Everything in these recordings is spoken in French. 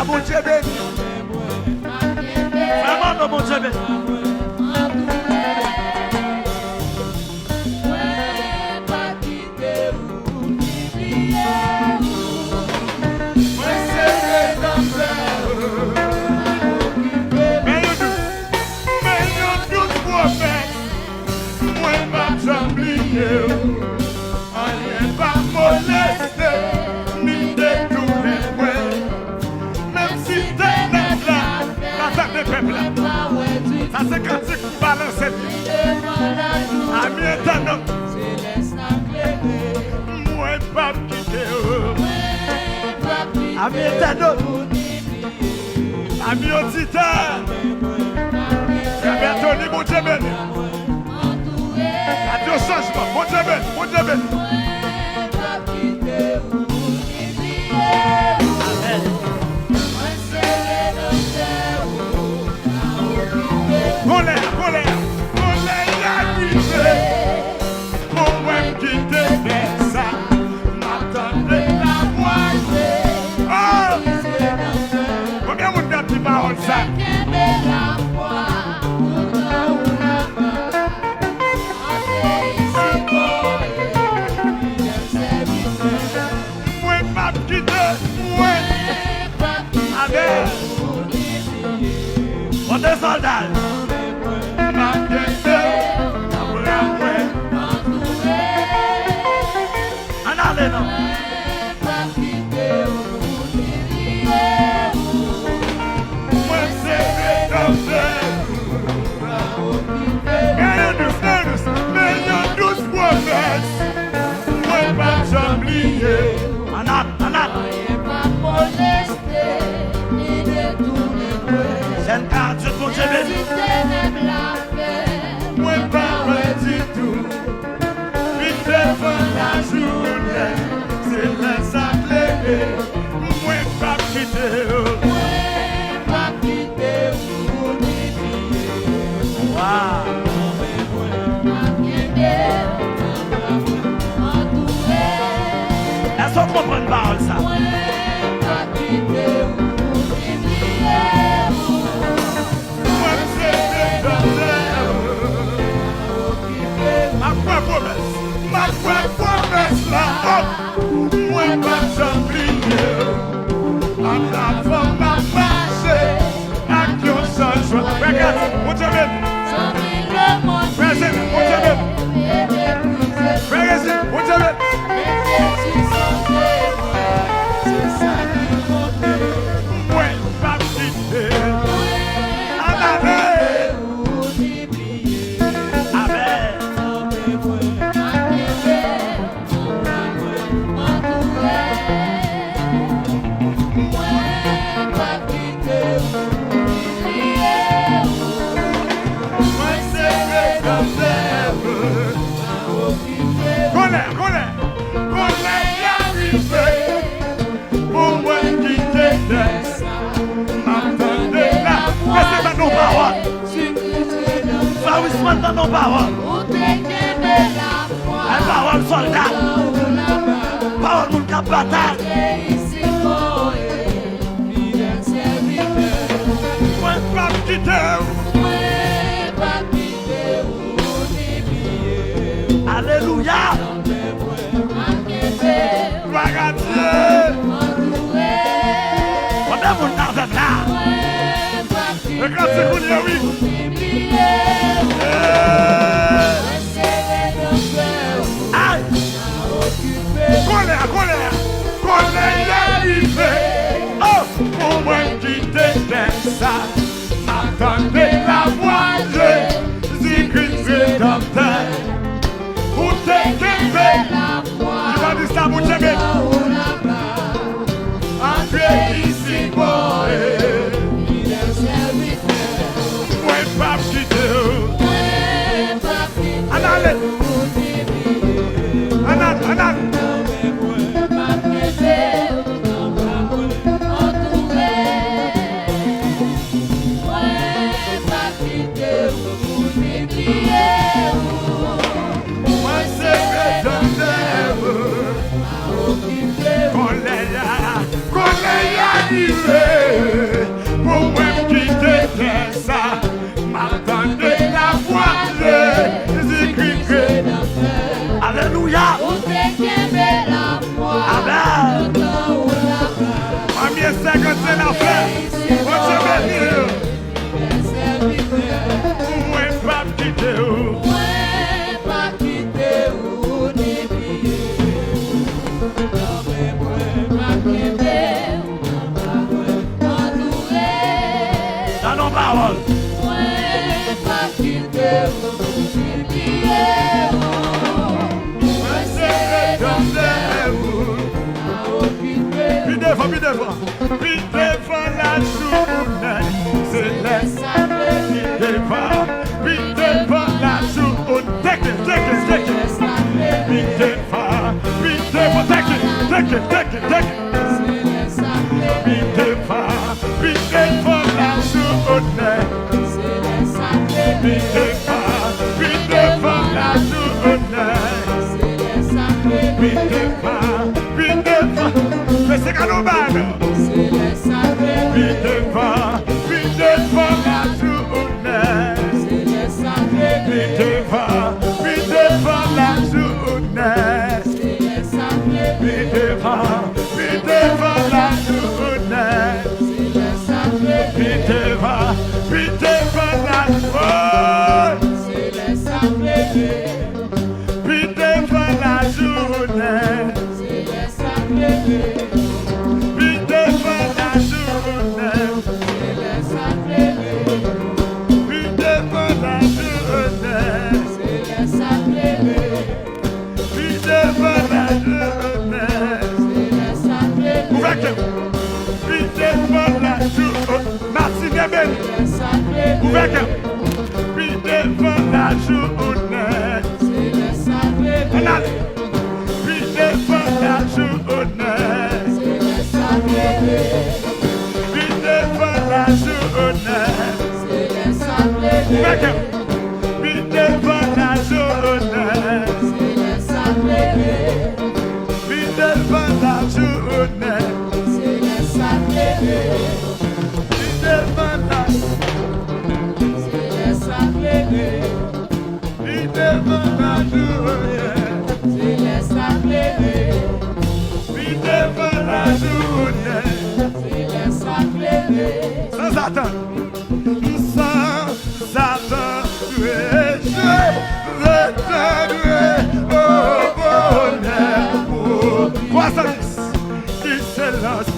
mon Dieu béni. Vraiment, non, mon Dieu béni. Rien pas molesté, ni détourné, même si t'es là, l'attaque des peuples, ça c'est quand tu balances. Ami est un homme, moi pas quitter. Ami est un homme, ami auditeur, Tony, mon Dieu béni. Adieu changement, mon Dieu béni, mon Dieu béni. Colère, colère, colère arrivé. Pour moi quitter ça, m'attendez la moitié. Oh! Combien vous avez dit parole ça? On est soldats. En allez, non. J'aime quand Dieu ton Dieu béni. Moi pas du tout. Vite devant la journée, c'est la sacrée. Moi pas quitter. Wow. Est-ce qu'on comprend une parole ça? Ma promesse là, moi pas j'oublie. En avant ma marche, à qui on change. Regarde, mon Dieu béni. Présent, mon Dieu béni. Présent, mon Dieu béni. Moi pas quitter. Dans nos paroles, les paroles soldats, paroles nous cap bataille. Moi pas quitter. Alléluia. Gloire à Dieu. On est mon avec là. Et quand c'est qu'on y est, oui. Aïe. Colère, colère, colère arrivée. Oh, pour moi qui déteste ça, m'attendez la moitié. Zikrit docteur, pour te kéber. Tu vas dire ça, mon Dieu. Entrez ici, boy. Moi, pas quitter. devant la journée céleste. Vite devant la journée. Take it. Vite devant, vite devant, take it. Vite devant la journée. Vite devant la journée. Vite devant, mais c'est Canobane. Vite devant la journée. Vite devant la journée. Vite devant la journée. Vite devant la journée. Vite devant la journée. Vite devant la journée. Vite devant la journée. Vite devant la journée. Ouverture. Vite devant la journée. Martine Belle. Ouverture. Vite devant la journée. Vite devant la journée. Vite devant la journée. Ouverture. Vite devant la journée. Vite devant la journée. Vite devant la Vite devant la journée. Vite devant la journée. Sans attendre. Sans attendre. Je retournerai au bonheur. 310. Qui s'élance.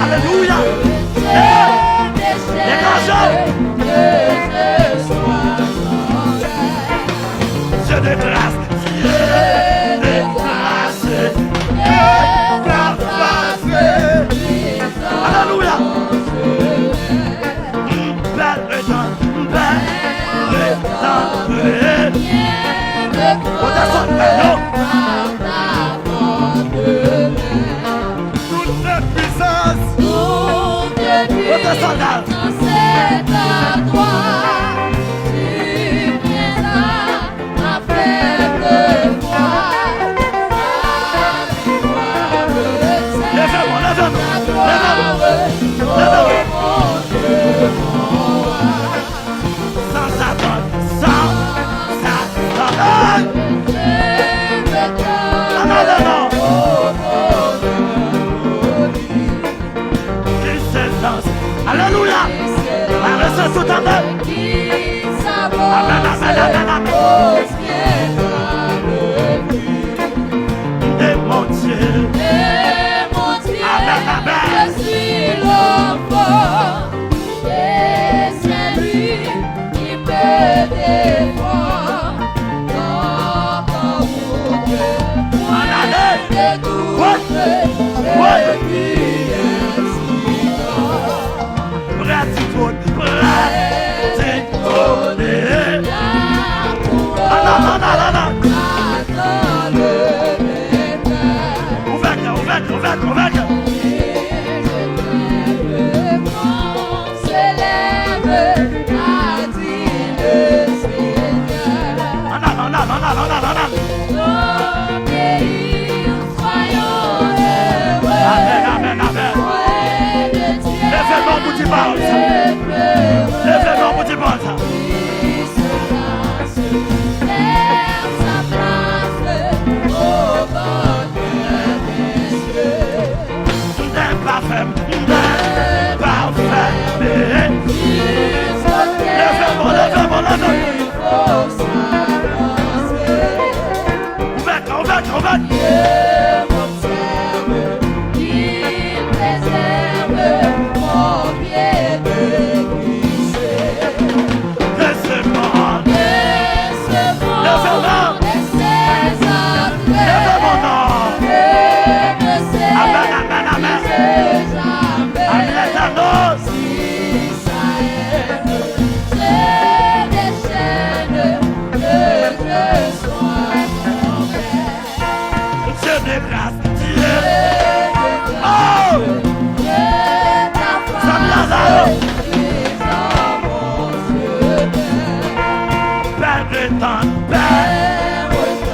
Alléluia. Je déclasse. Alléluia. Soldat. C'est à toi, tu viendras ma faible foi, Sans attendre, sans attendre. Non. sous ta main. qui Amen, amen, amen, amen. s'avance au ciel Et mon Dieu. et mon Dieu, Amen, amen. je suis l'enfant et c'est lui qui me défend. L'enfant pour que moi je découvre et puis incident. Gratitude, gratitude. Ah non, non, non, non, non. Attends le matin. Ouverte, ouverte, ouverte, ouverte. Ah non, non, non, non, non, non, non, non. Amen, amen, amen. Levez-moi pour dire parole. Levez-moi pour dire parole. N'est pas ferme, n'est pas ferme. Levez-moi, levez-moi, levez-moi. Ouverte, ouverte, ouverte. Laissez-moi. Levez-moi, non. Amen, amen, amen. Amen, les annonces. Dieu de grâce, Dieu. Oh! Sam Lazare. Père de temps, Père.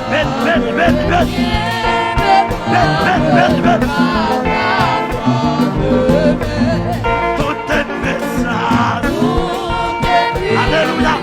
Bête, bête, bête, bête. Bête, bête, bête, bête. Tout est message. Alléluia.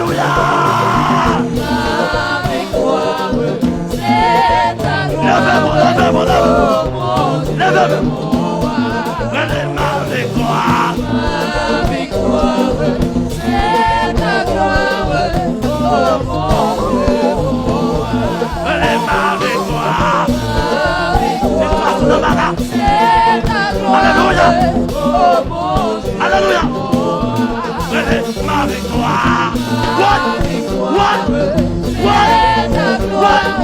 Alléluia. Ma victoire, c'est ta gloire. Lève-moi. Oh mon Dieu, Lève-moi. Prenez ma victoire. ma victoire, c'est ta gloire. Oh mon Dieu, Prenez ma victoire. ma victoire, Victoire sous le marin. c'est ta gloire. Alléluia. Oh mon Dieu, Alléluia. Prenez ma victoire. What? c'est ta gloire.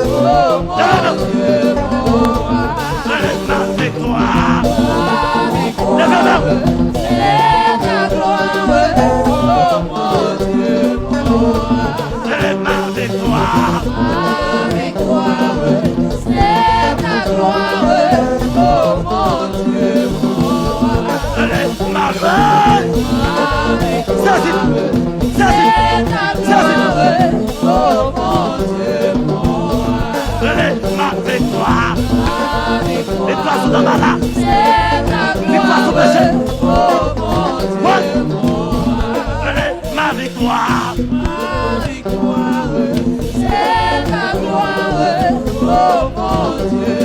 Oh mon Dieu, Prenez ma victoire. ma victoire, Lève-moi. c'est ta gloire. Oh mon Dieu, Prenez ma victoire. ma victoire, c'est ta gloire. Oh mon Dieu, Prenez ma victoire. c'est ta gloire. Oh mon Dieu, Prenez ma victoire. ma victoire, Victoire sous le marin. c'est ta Victoire sous gloire. péché. Oh mon Dieu, Prenez ma victoire. ma victoire, c'est ta gloire. Oh mon Dieu,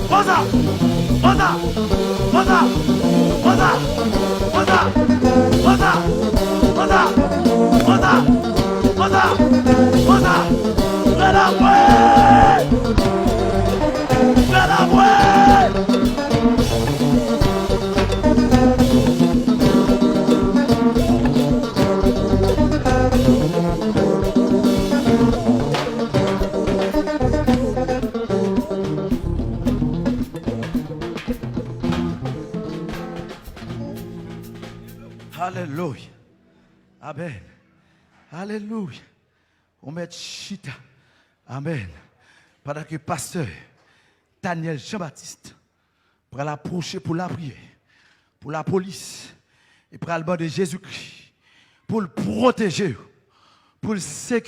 Rosa. Rosa. Rosa. Rosa. Rosa. Rosa. Rosa. Rosa. Rosa. Rosa. Fais la bouée. Fais la bouée. Alléluia. Amen. Alléluia. On met chita. Amen. Pendant que pasteur Daniel Jean-Baptiste pour l'approcher pour la prière, pour la police, et pour le de Jésus-Christ, pour le protéger, pour le sécuriser.